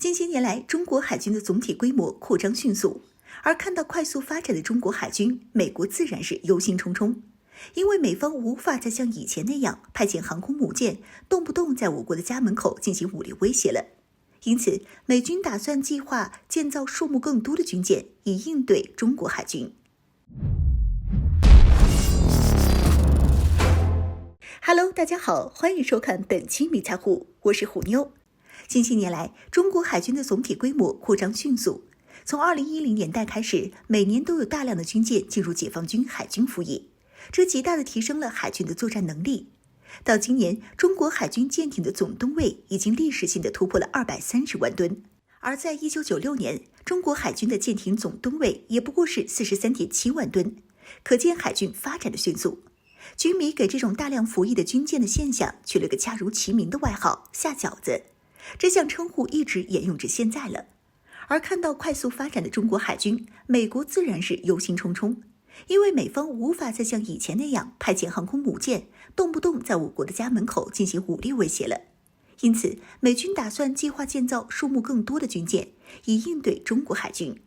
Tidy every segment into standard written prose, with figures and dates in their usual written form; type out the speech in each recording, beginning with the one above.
近些年来，中国海军的总体规模扩张迅速，而看到快速发展的中国海军，美国自然是忧心忡忡。因为美方无法再像以前那样派遣航空母舰，动不动在我国的家门口进行武力威胁了。因此，美军打算计划建造数目更多的军舰，以应对中国海军。Hello， 大家好，欢迎收看本期迷彩虎，我是虎妞。近些年来，中国海军的总体规模扩张迅速。从2010年代开始，每年都有大量的军舰进入解放军海军服役，这极大地提升了海军的作战能力。到今年，中国海军舰艇的总吨位已经历史性的突破了230万吨，而在1996年，中国海军的舰艇总吨位也不过是43.7万吨，可见海军发展的迅速。军迷给这种大量服役的军舰的现象取了个恰如其名的外号“下饺子”，这项称呼一直沿用至现在了。而看到快速发展的中国海军，美国自然是忧心忡忡，因为美方无法再像以前那样派遣航空母舰，动不动在我国的家门口进行武力威胁了。因此，美军打算计划建造数目更多的军舰，以应对中国海军。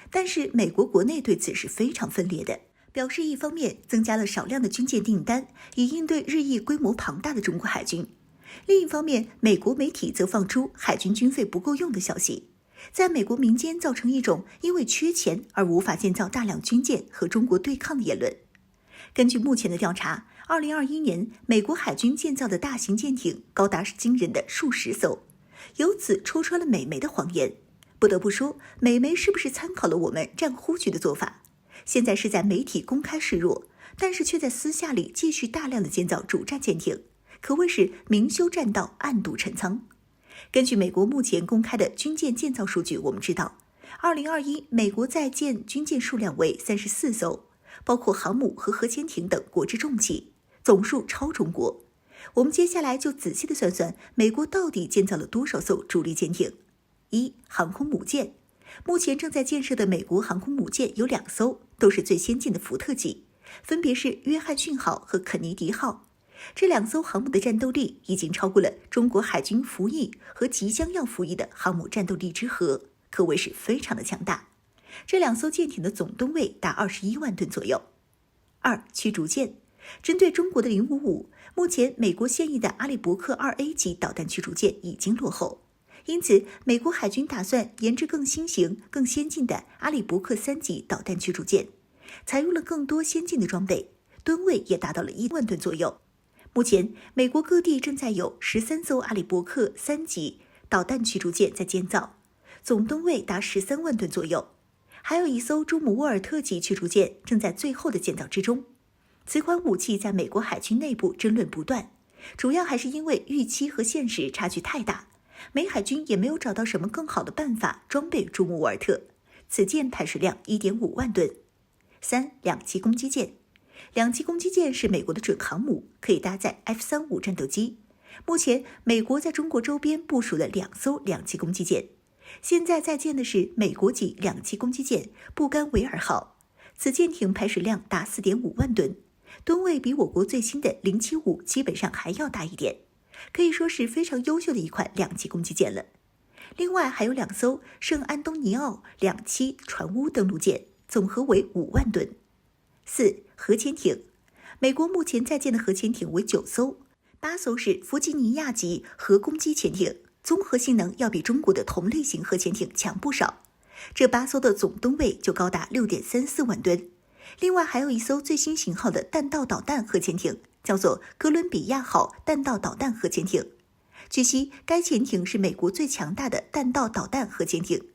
但是，美国国内对此是非常分裂的，表示一方面增加了少量的军舰订单，以应对日益规模庞大的中国海军；另一方面，美国媒体则放出海军军费不够用的消息，在美国民间造成一种因为缺钱而无法建造大量军舰和中国对抗的言论。根据目前的调查，2021年美国海军建造的大型舰艇高达惊人的数十艘，由此戳穿了美媒的谎言。不得不说，美媒是不是参考了我们战忽局的做法？现在是在媒体公开示弱，但是却在私下里继续大量的建造主战舰艇，可谓是明修栈道，暗度陈仓。根据美国目前公开的军舰建造数据，我们知道2021美国在建军舰数量为34艘，包括航母和核潜艇等国之重器，总数超中国。我们接下来就仔细的算算美国到底建造了多少艘主力舰艇。一、航空母舰。目前正在建设的美国航空母舰有2艘，都是最先进的福特级，分别是约翰逊号和肯尼迪号。这2艘航母的战斗力已经超过了中国海军服役和即将要服役的航母战斗力之和，可谓是非常的强大。这2艘舰艇的总吨位达21万吨左右。2、驱逐舰。针对中国的055，目前美国现役的阿利伯克2A 级导弹驱逐舰已经落后，因此美国海军打算研制更新型、更先进的阿利伯克3级导弹驱逐舰，采用了更多先进的装备，吨位也达到了1万吨左右。目前，美国各地正在有13艘阿利伯克3级导弹驱逐舰在建造，总吨位达13万吨左右。还有1艘朱姆沃尔特级驱逐舰正在最后的建造之中。此款武器在美国海军内部争论不断，主要还是因为预期和现实差距太大，美海军也没有找到什么更好的办法装备朱姆沃尔特。此舰排水量 1.5 万吨。3、两栖攻击舰。两栖攻击舰是美国的准航母，可以搭载 F-35战斗机。目前，美国在中国周边部署了2艘两栖攻击舰。现在在建的是美国级两栖攻击舰布甘维尔号，此舰艇排水量达 4.5 万吨，吨位比我国最新的075基本上还要大一点，可以说是非常优秀的一款两栖攻击舰了。另外还有2艘圣安东尼奥两栖船坞登陆舰，总和为5万吨。4、核潜艇。美国目前在建的核潜艇为9艘，8艘是弗吉尼亚级核攻击潜艇，综合性能要比中国的同类型核潜艇强不少。这8艘的总吨位就高达 6.34 万吨。另外还有1艘最新型号的弹道导弹核潜艇，叫做哥伦比亚号弹道导弹核潜艇。据悉，该潜艇是美国最强大的弹道导弹核潜艇，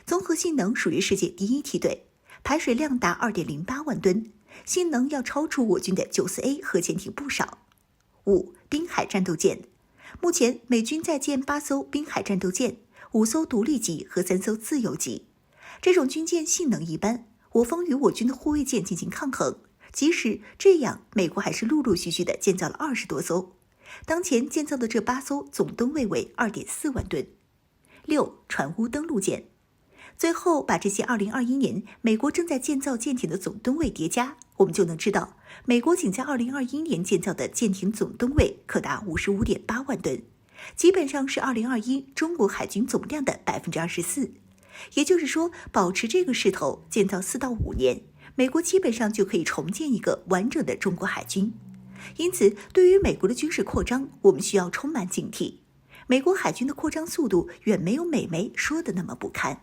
综合性能属于世界第1梯队，排水量达 2.08 万吨，性能要超出我军的 94A 核潜艇不少。5、滨海战斗舰。目前美军在建8艘滨海战斗舰，5艘独立级和3艘自由级。这种军舰性能一般，我方与我军的护卫舰进行抗衡，即使这样，美国还是陆陆续续的建造了20多艘。当前建造的这8艘总吨位为 2.4 万吨。6、船坞登陆舰。最后把这些2021年美国正在建造舰艇的总吨位叠加，我们就能知道，美国仅在2021年建造的舰艇总吨位可达 55.8 万吨，基本上是2021中国海军总量的24%。也就是说，保持这个势头，建造4到5年，美国基本上就可以重建一个完整的中国海军。因此，对于美国的军事扩张，我们需要充满警惕。美国海军的扩张速度远没有美媒说的那么不堪。